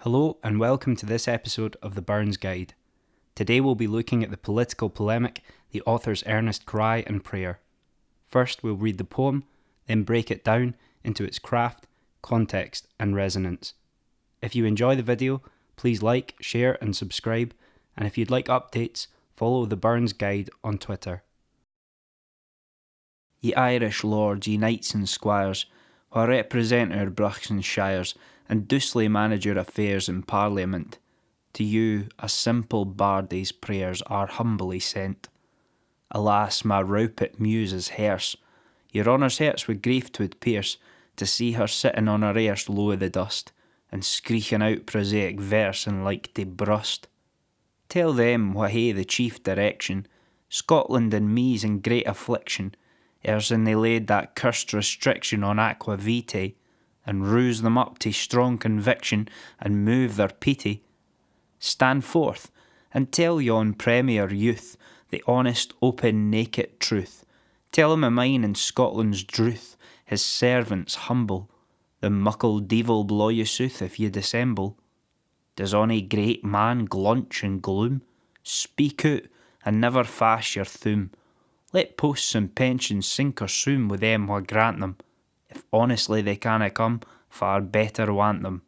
Hello and welcome to this episode of the Burns Guide. Today we'll be looking at the political polemic, the author's earnest cry and prayer. First we'll read the poem, then break it down into its craft, context and resonance. If you enjoy the video, please like, share and subscribe, and if you'd like updates, follow the Burns Guide on Twitter. Ye Irish lords, ye knights and squires, wha represent our bruchs and shires, and doucely manage your affairs in Parliament, to you a simple bardie's prayers are humbly sent. Alas, my rowpit muse is hearse, your honour's hearts with grief 'twould pierce, to see her sitting on her earse low i' the dust, and screeching out prosaic verse and like to brust. Tell them wha hae the chief direction, Scotland and me's in great affliction, ersin they laid that cursed restriction on aqua vitae, and rouse them up to strong conviction and move their pity. Stand forth and tell yon premier youth the honest, open, naked truth. Tell him o' mine and Scotland's druth, his servants humble. The muckle deevil blaw you sooth if ye dissemble. Does ony great man glunch and gloom? Speak out and never fash your thumb. Let posts and pensions sink or swoon with them wha grant them. If honestly they canna come, far better want them.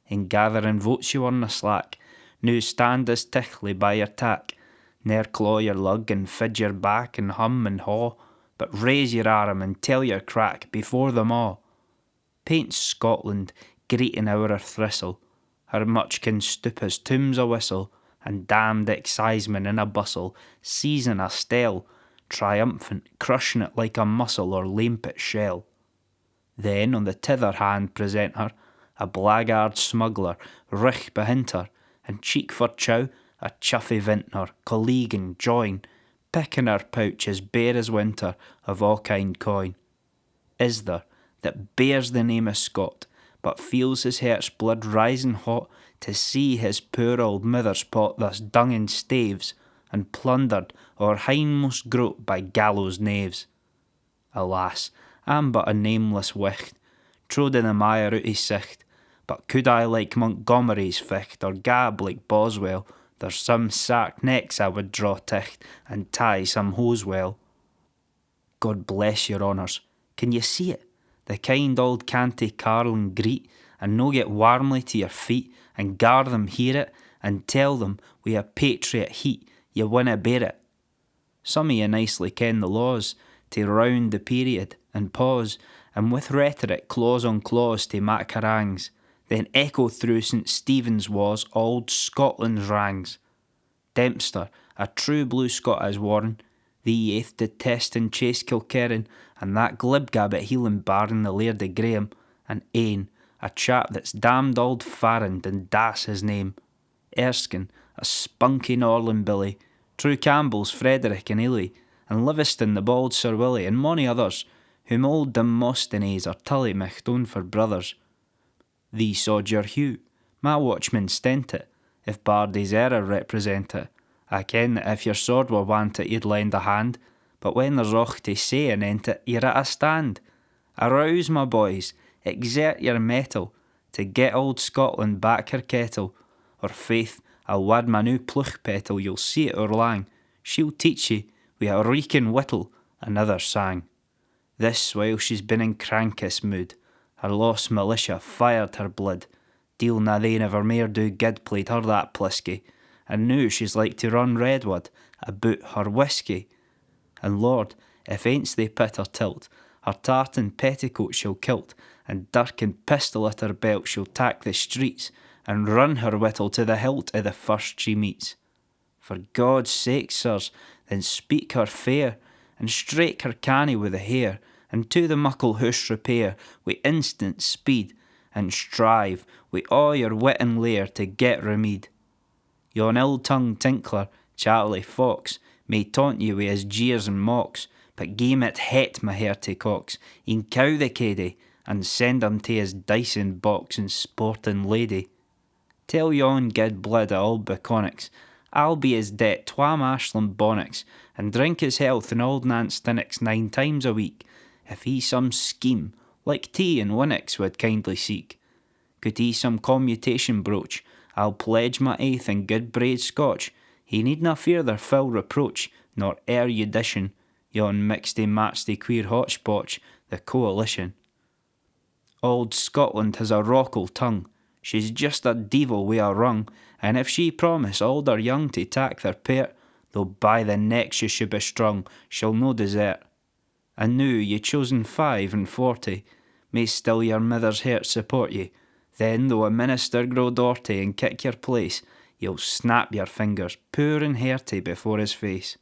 In gathering votes you warna slack, now stand as tichly by your tack, ne'er claw your lug and fid your back and hum and haw, but raise your arm and tell your crack before them all. Paint Scotland, greeting our thistle, her much can stoop as tombs a whistle, and damned excisemen in a bustle, seizing a stell, triumphant, crushing it like a mussel or lampet shell. Then on the tither hand present her a blackguard smuggler, rich behind her, and cheek for chow a chuffy vintner, colleague and join, picking her pouch as bare as winter of all kind coin. Is there that bears the name of Scot, but feels his heart's blood rising hot to see his poor old mither's pot thus dung in staves, and plundered o'er hindmost groat by gallows knaves? Alas, I'm but a nameless wicht, trod in the mire out of sicht, but could I like Montgomery's ficht, or gab like Boswell, there's some sark necks I would draw ticht, and tie some hose well. God bless your honours, can ye see it? The kind old canty carlin greet, and no get warmly to your feet, and gar them hear it, and tell them wi' a patriot heat ye winna bear it. Some of ye nicely ken the laws, to round the period, and pause, and with rhetoric clause on clause to mak harangues, then echo through St. Stephen's was auld Scotland's rangs. Dempster, a true blue Scot as Warren, the eighth did test and chase Kilkerran, and that glibgab at Heelan Barn the Laird of Graham, and Ain, a chap that's damned auld Farrand and das his name. Erskine, a spunky Norland Billy, True Campbell's Frederick and Ely, and Livingston the bald Sir Willie, and mony others, whom old Demosthenes or Tully micht own for brothers. Thee Sodger Hugh, my watchman stent it, if Bardie's error represent it. I ken that if your sword were wanted you'd lend a hand, but when there's aught to say anent it, you're at a stand. Arouse, my boys, exert your mettle, to get old Scotland back her kettle, or faith, I'll wad my new pluch petal, you'll see it o'er lang, she'll teach ye, wi' a reeking whittle, another sang. This while she's been in crankest mood, her lost militia fired her blood, deal na they never mair do good played her that plisky, and now she's like to run redwood aboot her whisky. And Lord, if aince they pit her tilt, her tartan petticoat she'll kilt, and dirk and pistol at her belt she'll tack the streets, and run her whittle to the hilt o' the first she meets. For God's sake, sirs, then speak her fair, and strake her canny with the hair, and to the muckle house repair wi' instant speed, and strive wi' all your wit and lair to get remede. Yon ill-tongued tinkler, Charlie Fox, may taunt you wi' his jeers and mocks, but gie him it het, my hearty cocks, e'en cow the caddy, and send him to his dicing box and sporting lady. Tell yon guid blood o' old Beconics, I'll be his debt twam ashland bonnets, and drink his health in old Nance Stinnock's 9 times a week, if he some scheme, like tea and winnocks, would kindly seek. Could he some commutation broach, I'll pledge my aith in good braid Scotch. He needna fear their foul reproach, nor erudition, yon mixty matchty queer hotchpotch, the coalition. Old Scotland has a rockle tongue, she's just a devil wi' a rung, and if she promise all their young to tak their pert, though by the neck she should be strung, she'll no desert. And now ye chosen 45, may still your mither's heart support ye. Then, though a minister grow dorty and kick your place, you'll snap your fingers, poor and hearty, before his face.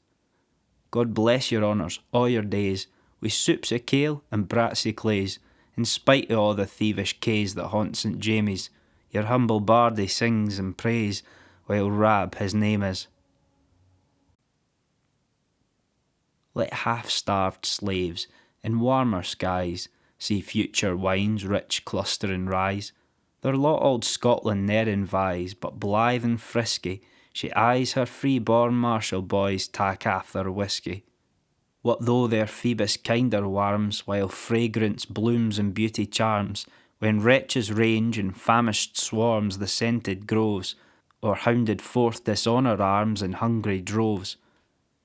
God bless your honours, all your days, wi' soups o' kale and brats o' clays, in spite o' all the thievish cays that haunt St. Jamie's, your humble bardie sings and prays, while Rab his name is. Let half-starved slaves, in warmer skies, see future wines rich clustering rise. Their lot old Scotland ne'er envies, but blithe and frisky, she eyes her free-born martial boys tak aff their whisky. What though their Phoebus kinder warms, while fragrance blooms and beauty charms, when wretches range and famished swarms the scented groves, or hounded forth dishonour arms in hungry droves.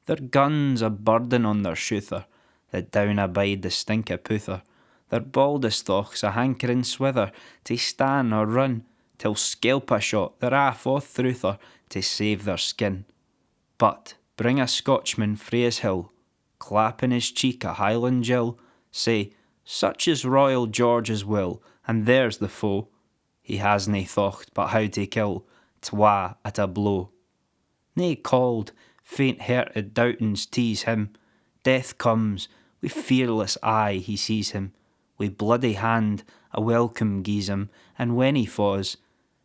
Their guns a burden on their shouther, that down abide the stink o' pouther. Their baldest thoughts a hankering swither, to stan or run, till skelp a shot they're aff o' through to save their skin. But bring a Scotchman frae his hill, clap in his cheek a Highland gill, say, such is Royal George's will, and there's the foe. He has nae thought but how to kill, twa at a blow. Nae called, faint-hearted doubtings tease him. Death comes, wi' fearless eye he sees him, wi' bloody hand a welcome gies him, and when he fa's,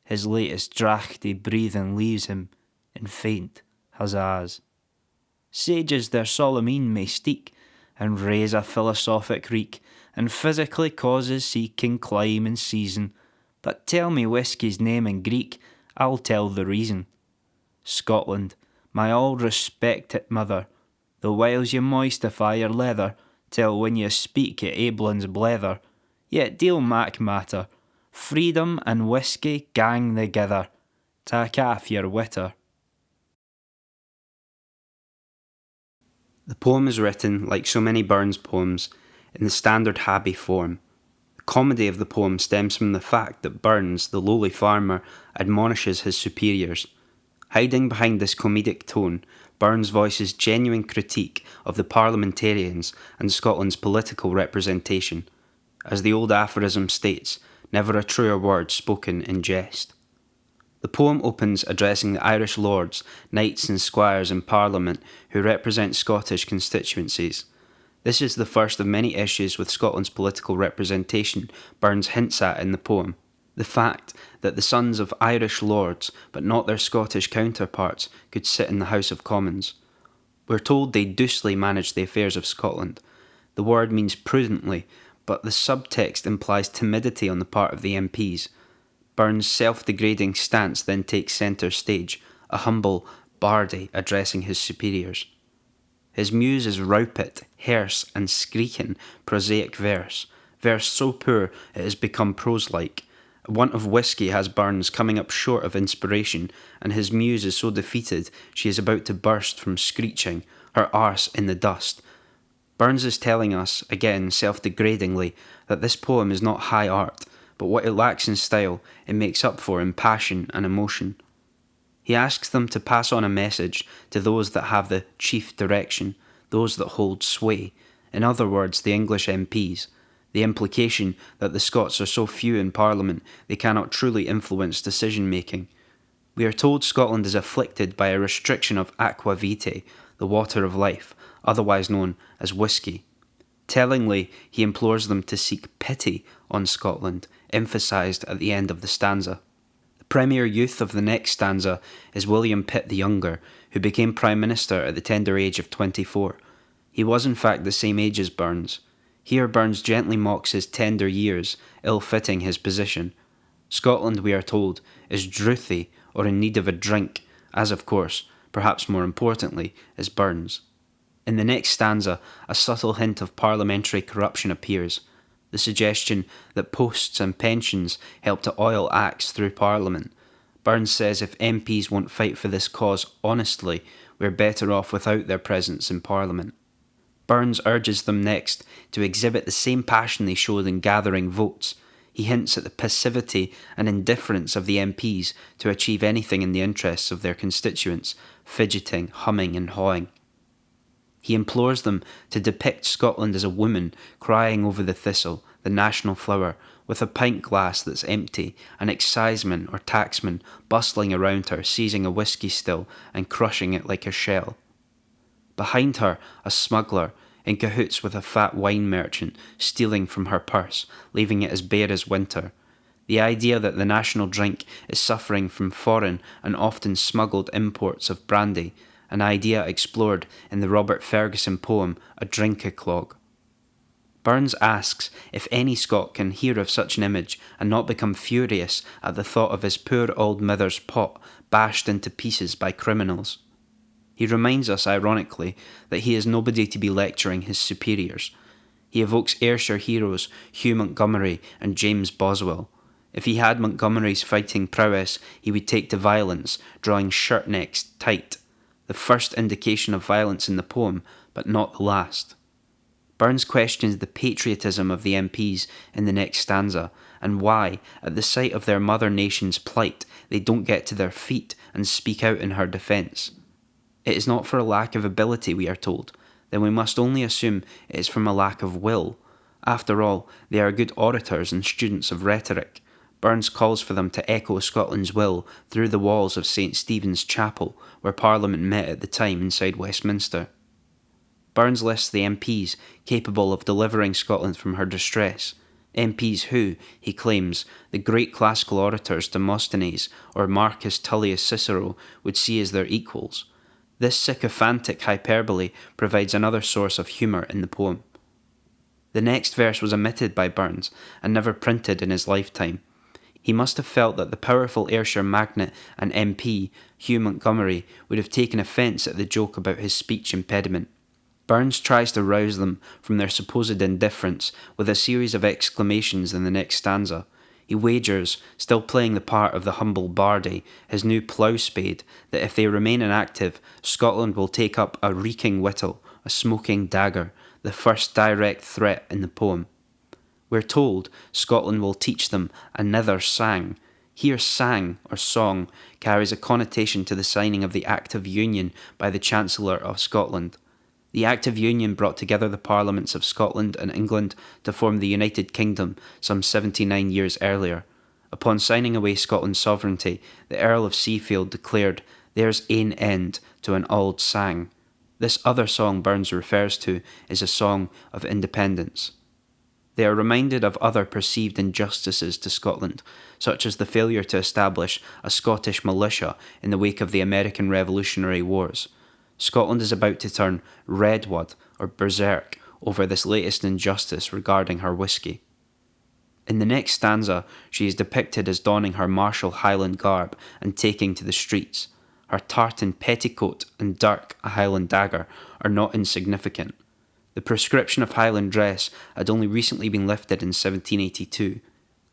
his latest draughty breathing leaves him, in faint huzzas. Sages their solemn may steek, and raise a philosophic reek, and physically causes seek and climb and season, but tell me whisky's name in Greek, I'll tell the reason. Scotland, my all-respected mother, the whiles you moistify your leather, till when you speak it aiblins blether, yet deal mak matter, freedom and whisky gang thegither, tak aff your witter. The poem is written, like so many Burns poems, in the standard Habbie form. The comedy of the poem stems from the fact that Burns, the lowly farmer, admonishes his superiors. Hiding behind this comedic tone, Burns voices genuine critique of the parliamentarians and Scotland's political representation. As the old aphorism states, never a truer word spoken in jest. The poem opens addressing the Irish lords, knights and squires in Parliament who represent Scottish constituencies. This is the first of many issues with Scotland's political representation Burns hints at in the poem. The fact that the sons of Irish lords, but not their Scottish counterparts, could sit in the House of Commons. We're told they doucely managed the affairs of Scotland. The word means prudently, but the subtext implies timidity on the part of the MPs. Burns' self-degrading stance then takes centre stage, a humble bardie addressing his superiors. His muse is rowpit, hearse and screeking prosaic verse so poor it has become prose-like. A want of whisky has Burns coming up short of inspiration, and his muse is so defeated she is about to burst from screeching, her arse in the dust. Burns is telling us, again self-degradingly, that this poem is not high art, but what it lacks in style, it makes up for in passion and emotion. He asks them to pass on a message to those that have the chief direction, those that hold sway, in other words, the English MPs. The implication that the Scots are so few in Parliament they cannot truly influence decision-making. We are told Scotland is afflicted by a restriction of aqua vitae, the water of life, otherwise known as whisky. Tellingly, he implores them to seek pity on Scotland, emphasised at the end of the stanza. The premier youth of the next stanza is William Pitt the Younger, who became Prime Minister at the tender age of 24. He was in fact the same age as Burns. Here Burns gently mocks his tender years, ill-fitting his position. Scotland, we are told, is drouthy or in need of a drink, as of course, perhaps more importantly, is Burns. In the next stanza, a subtle hint of parliamentary corruption appears. the suggestion that posts and pensions help to oil acts through Parliament. Burns says if MPs won't fight for this cause honestly, we're better off without their presence in Parliament. Burns urges them next to exhibit the same passion they showed in gathering votes. He hints at the passivity and indifference of the MPs to achieve anything in the interests of their constituents, fidgeting, humming and hawing. He implores them to depict Scotland as a woman crying over the thistle, the national flower, with a pint glass that's empty, an exciseman or taxman bustling around her, seizing a whisky still and crushing it like a shell. Behind her, a smuggler, in cahoots with a fat wine merchant, stealing from her purse, leaving it as bare as winter. The idea that the national drink is suffering from foreign and often smuggled imports of brandy, an idea explored in the Robert Ferguson poem A Drink-a-Clog. Burns asks if any Scot can hear of such an image and not become furious at the thought of his poor old mother's pot bashed into pieces by criminals. He reminds us, ironically, that he is nobody to be lecturing his superiors. He evokes Ayrshire heroes Hugh Montgomery and James Boswell. If he had Montgomery's fighting prowess, he would take to violence, drawing shirt necks tight. The first indication of violence in the poem, but not the last. Burns questions the patriotism of the MPs in the next stanza, and why, at the sight of their mother nation's plight, they don't get to their feet and speak out in her defence. It is not for a lack of ability, we are told. Then we must only assume it is from a lack of will. After all, they are good orators and students of rhetoric. Burns calls for them to echo Scotland's will through the walls of St. Stephen's Chapel, where Parliament met at the time inside Westminster. Burns lists the MPs capable of delivering Scotland from her distress. MPs who, he claims, the great classical orators Demosthenes or Marcus Tullius Cicero would see as their equals. This sycophantic hyperbole provides another source of humour in the poem. The next verse was omitted by Burns and never printed in his lifetime. He must have felt that the powerful Ayrshire magnate and MP, Hugh Montgomery, would have taken offence at the joke about his speech impediment. Burns tries to rouse them from their supposed indifference with a series of exclamations in the next stanza. He wagers, still playing the part of the humble bardie, his new plough spade, that if they remain inactive, Scotland will take up a reeking whittle, a smoking dagger, the first direct threat in the poem. We're told Scotland will teach them another sang. Here sang, or song, carries a connotation to the signing of the Act of Union by the Chancellor of Scotland. The Act of Union brought together the Parliaments of Scotland and England to form the United Kingdom some 79 years earlier. Upon signing away Scotland's sovereignty, the Earl of Seafield declared, "There's ain end to an auld sang." This other song Burns refers to is a song of independence. They are reminded of other perceived injustices to Scotland, such as the failure to establish a Scottish militia in the wake of the American Revolutionary Wars. Scotland is about to turn redwood or berserk over this latest injustice regarding her whisky. In the next stanza, she is depicted as donning her martial Highland garb and taking to the streets. Her tartan petticoat and dirk, a Highland dagger, are not insignificant. The prescription of Highland dress had only recently been lifted in 1782.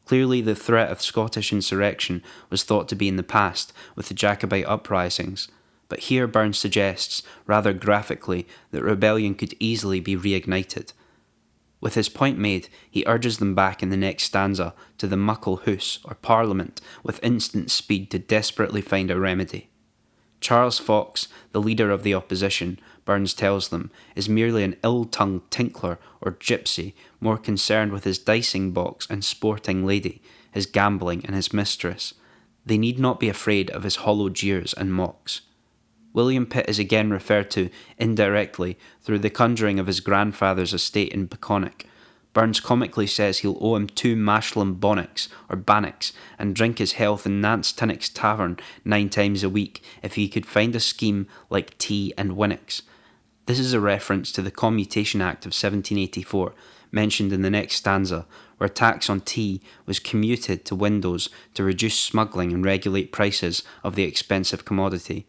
Clearly the threat of Scottish insurrection was thought to be in the past with the Jacobite uprisings, but here Burns suggests, rather graphically, that rebellion could easily be reignited. With his point made, he urges them back in the next stanza to the Muckle Hoose, or Parliament, with instant speed to desperately find a remedy. Charles Fox, the leader of the opposition, Burns tells them, is merely an ill-tongued tinkler or gypsy, more concerned with his dicing box and sporting lady, his gambling and his mistress. They need not be afraid of his hollow jeers and mocks. William Pitt is again referred to, indirectly, through the conjuring of his grandfather's estate in Beconic. Burns comically says he'll owe him 2 Mashlam bonnocks, or bannocks, and drink his health in Nance Tinnock's tavern 9 times a week if he could find a scheme like tea and winnocks. This is a reference to the Commutation Act of 1784, mentioned in the next stanza, where tax on tea was commuted to windows to reduce smuggling and regulate prices of the expensive commodity.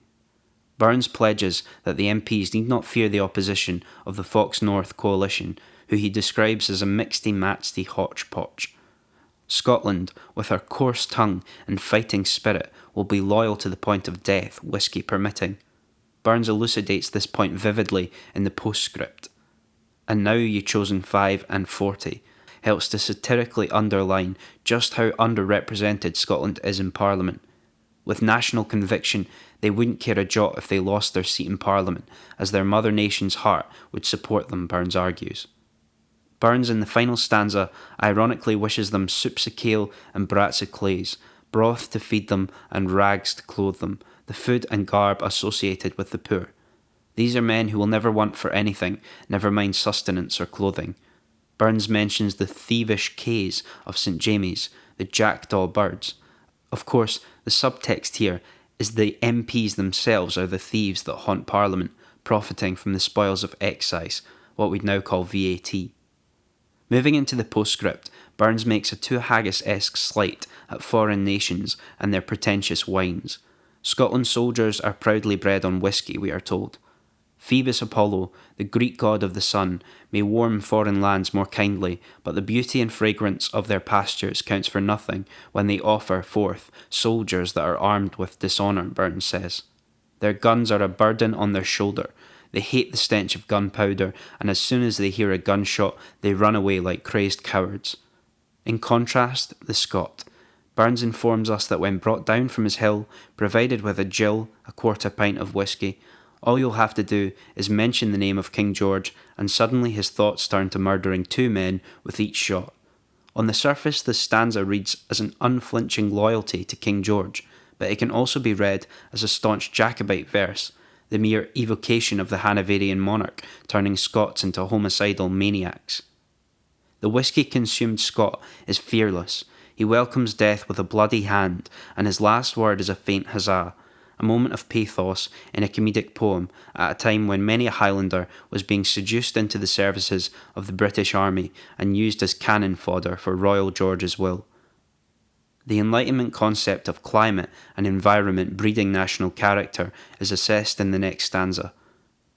Burns pledges that the MPs need not fear the opposition of the Fox North coalition, who he describes as a mixty-matchy hodgepodge. Scotland, with her coarse tongue and fighting spirit, will be loyal to the point of death, whisky permitting. Burns elucidates this point vividly in the postscript. And now ye chosen 5 and 40 helps to satirically underline just how underrepresented Scotland is in Parliament. With national conviction, they wouldn't care a jot if they lost their seat in Parliament, as their mother nation's heart would support them, Burns argues. Burns in the final stanza ironically wishes them soups of kale and brats of clays, broth to feed them and rags to clothe them, the food and garb associated with the poor. These are men who will never want for anything, never mind sustenance or clothing. Burns mentions the thievish Kays of St. James's, the jackdaw birds. Of course, the subtext here is the MPs themselves are the thieves that haunt Parliament, profiting from the spoils of excise, what we'd now call VAT. Moving into the postscript, Burns makes a too Haggis-esque slight at foreign nations and their pretentious wines. Scotland's soldiers are proudly bred on whisky, we are told. Phoebus Apollo, the Greek god of the sun, may warm foreign lands more kindly, but the beauty and fragrance of their pastures counts for nothing when they offer forth soldiers that are armed with dishonour, Burns says. Their guns are a burden on their shoulder. They hate the stench of gunpowder, and as soon as they hear a gunshot, they run away like crazed cowards. In contrast, the Scot. Burns informs us that when brought down from his hill, provided with a gill, a quarter pint of whisky, all you'll have to do is mention the name of King George, and suddenly his thoughts turn to murdering 2 men with each shot. On the surface, this stanza reads as an unflinching loyalty to King George, but it can also be read as a staunch Jacobite verse, the mere evocation of the Hanoverian monarch turning Scots into homicidal maniacs. The whisky-consumed Scot is fearless. He welcomes death with a bloody hand, and his last word is a faint huzzah, a moment of pathos in a comedic poem at a time when many a Highlander was being seduced into the services of the British Army and used as cannon fodder for Royal George's will. The Enlightenment concept of climate and environment breeding national character is assessed in the next stanza.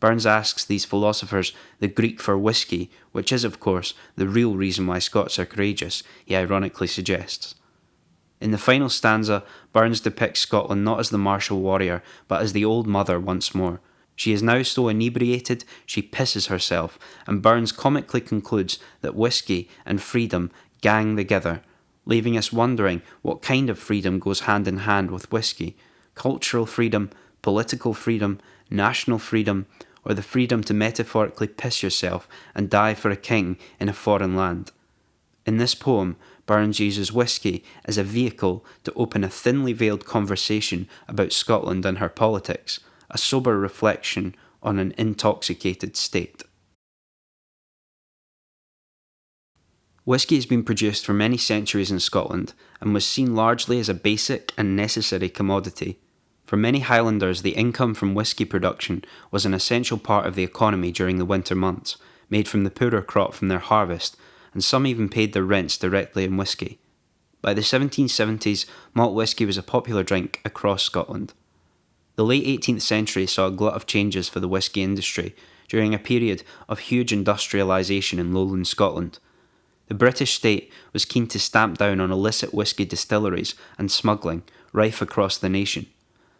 Burns asks these philosophers the Greek for whisky, which is, of course, the real reason why Scots are courageous, he ironically suggests. In the final stanza, Burns depicts Scotland not as the martial warrior, but as the old mother once more. She is now so inebriated, she pisses herself, and Burns comically concludes that whisky and freedom gang together, leaving us wondering what kind of freedom goes hand in hand with whisky: cultural freedom, political freedom, national freedom, or the freedom to metaphorically piss yourself and die for a king in a foreign land. In this poem, Burns uses whisky as a vehicle to open a thinly veiled conversation about Scotland and her politics, a sober reflection on an intoxicated state. Whisky has been produced for many centuries in Scotland and was seen largely as a basic and necessary commodity. For many Highlanders, the income from whisky production was an essential part of the economy during the winter months, made from the poorer crop from their harvest, and some even paid their rents directly in whisky. By the 1770s, malt whisky was a popular drink across Scotland. The late 18th century saw a glut of changes for the whisky industry during a period of huge industrialisation in lowland Scotland. The British state was keen to stamp down on illicit whisky distilleries and smuggling rife across the nation.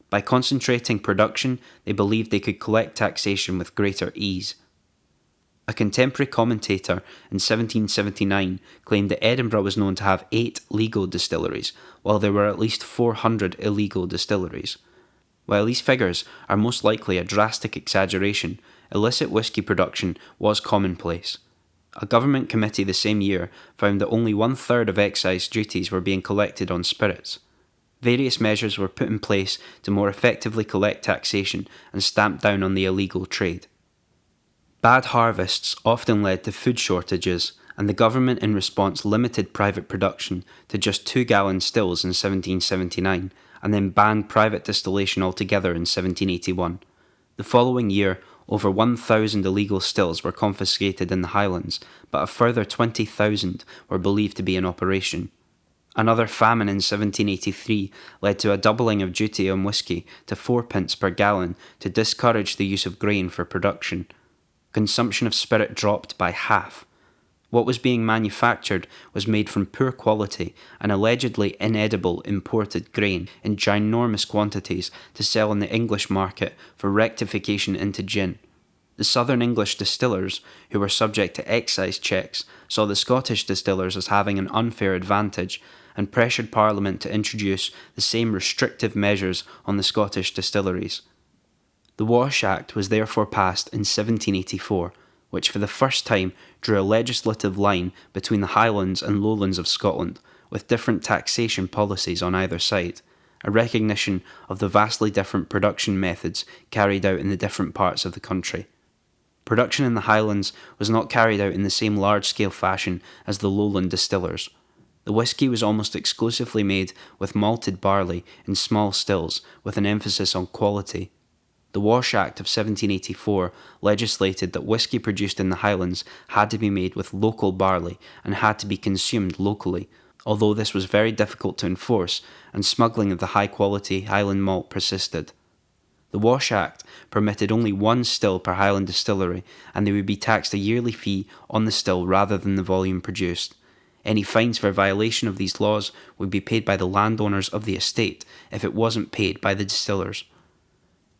By concentrating production, they believed they could collect taxation with greater ease. A contemporary commentator in 1779 claimed that Edinburgh was known to have 8 legal distilleries, while there were at least 400 illegal distilleries. While these figures are most likely a drastic exaggeration, illicit whisky production was commonplace. A government committee the same year found that only 1/3 of excise duties were being collected on spirits. Various measures were put in place to more effectively collect taxation and stamp down on the illegal trade. Bad harvests often led to food shortages, and the government in response limited private production to just 2-gallon stills in 1779, and then banned private distillation altogether in 1781. The following year, over 1,000 illegal stills were confiscated in the Highlands, but a further 20,000 were believed to be in operation. Another famine in 1783 led to a doubling of duty on whisky to 4p per gallon to discourage the use of grain for production. Consumption of spirit dropped by half. What was being manufactured was made from poor quality and allegedly inedible imported grain in ginormous quantities to sell in the English market for rectification into gin. The southern English distillers, who were subject to excise checks, saw the Scottish distillers as having an unfair advantage and pressured Parliament to introduce the same restrictive measures on the Scottish distilleries. The Wash Act was therefore passed in 1784, which for the first time drew a legislative line between the Highlands and Lowlands of Scotland, with different taxation policies on either side, a recognition of the vastly different production methods carried out in the different parts of the country. Production in the Highlands was not carried out in the same large-scale fashion as the Lowland distillers. The whisky was almost exclusively made with malted barley in small stills, with an emphasis on quality. The Wash Act of 1784 legislated that whisky produced in the Highlands had to be made with local barley and had to be consumed locally, although this was very difficult to enforce and smuggling of the high-quality Highland malt persisted. The Wash Act permitted only one still per Highland distillery, and they would be taxed a yearly fee on the still rather than the volume produced. Any fines for violation of these laws would be paid by the landowners of the estate if it wasn't paid by the distillers.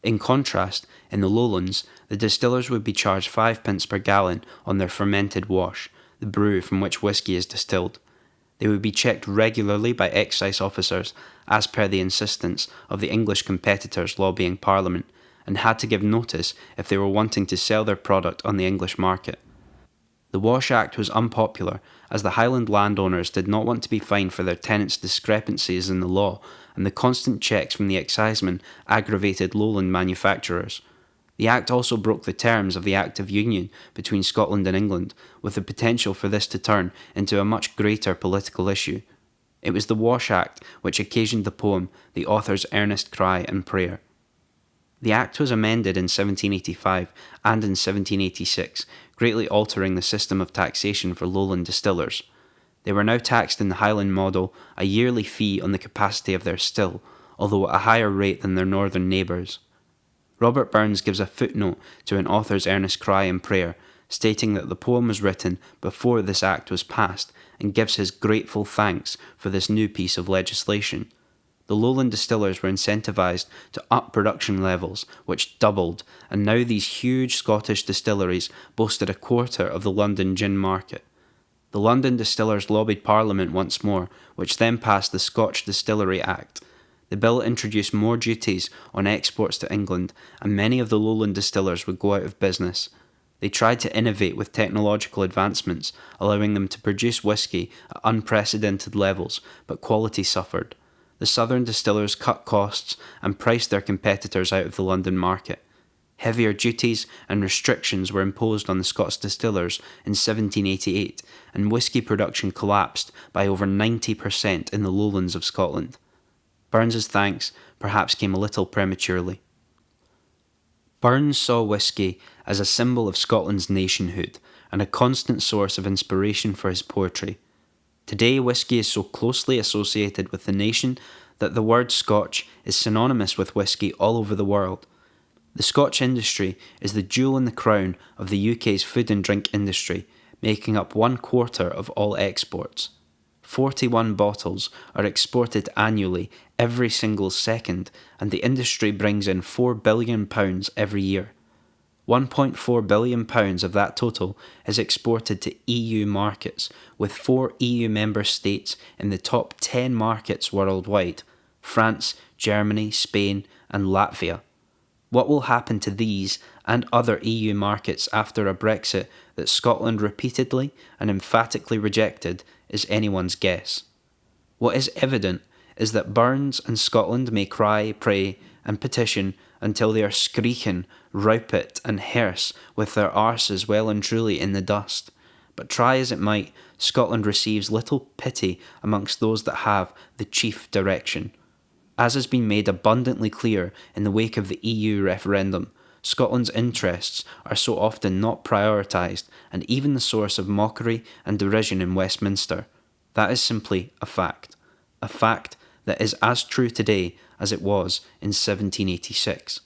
In contrast, in the Lowlands, the distillers would be charged 5p per gallon on their fermented wash, the brew from which whisky is distilled. They would be checked regularly by excise officers, as per the insistence of the English competitors lobbying Parliament, and had to give notice if they were wanting to sell their product on the English market. The Wash Act was unpopular, as the Highland landowners did not want to be fined for their tenants' discrepancies in the law, and the constant checks from the excisemen aggravated Lowland manufacturers. The Act also broke the terms of the Act of Union between Scotland and England, with the potential for this to turn into a much greater political issue. It was the Wash Act which occasioned the poem, the author's earnest cry and prayer. The Act was amended in 1785 and in 1786, greatly altering the system of taxation for lowland distillers. They were now taxed in the Highland model, a yearly fee on the capacity of their still, although at a higher rate than their northern neighbours. Robert Burns gives a footnote to an author's earnest cry and prayer, stating that the poem was written before this Act was passed, and gives his grateful thanks for this new piece of legislation. The lowland distillers were incentivised to up production levels, which doubled, and now these huge Scottish distilleries boasted a quarter of the London gin market. The London distillers lobbied Parliament once more, which then passed the Scotch Distillery Act. The bill introduced more duties on exports to England, and many of the lowland distillers would go out of business. They tried to innovate with technological advancements, allowing them to produce whisky at unprecedented levels, but quality suffered. The southern distillers cut costs and priced their competitors out of the London market. Heavier duties and restrictions were imposed on the Scots distillers in 1788, and whisky production collapsed by over 90% in the lowlands of Scotland. Burns's thanks perhaps came a little prematurely. Burns saw whisky as a symbol of Scotland's nationhood and a constant source of inspiration for his poetry. Today, whisky is so closely associated with the nation that the word Scotch is synonymous with whisky all over the world. The Scotch industry is the jewel in the crown of the UK's food and drink industry, making up 1/4 of all exports. 41 bottles are exported annually every single second, and the industry brings in £4 billion every year. £1.4 billion of that total is exported to EU markets, with 4 EU member states in the top 10 markets worldwide: France, Germany, Spain, and Latvia. What will happen to these and other EU markets after a Brexit that Scotland repeatedly and emphatically rejected is anyone's guess. What is evident is that Burns and Scotland may cry, pray, and petition until they are screeching, rowpit, and hearse with their arses well and truly in the dust. But try as it might, Scotland receives little pity amongst those that have the chief direction. As has been made abundantly clear in the wake of the EU referendum, Scotland's interests are so often not prioritised and even the source of mockery and derision in Westminster. That is simply a fact that is as true today as it was in 1786.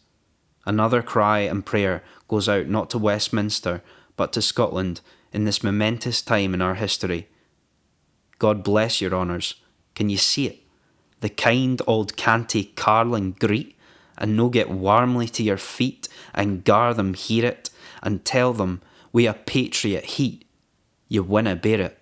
Another cry and prayer goes out not to Westminster, but to Scotland in this momentous time in our history. God bless your honours. Can you see it? The kind old canty carling greet, and no get warmly to your feet, and gar them hear it, and tell them we a patriot heat. You winna bear it.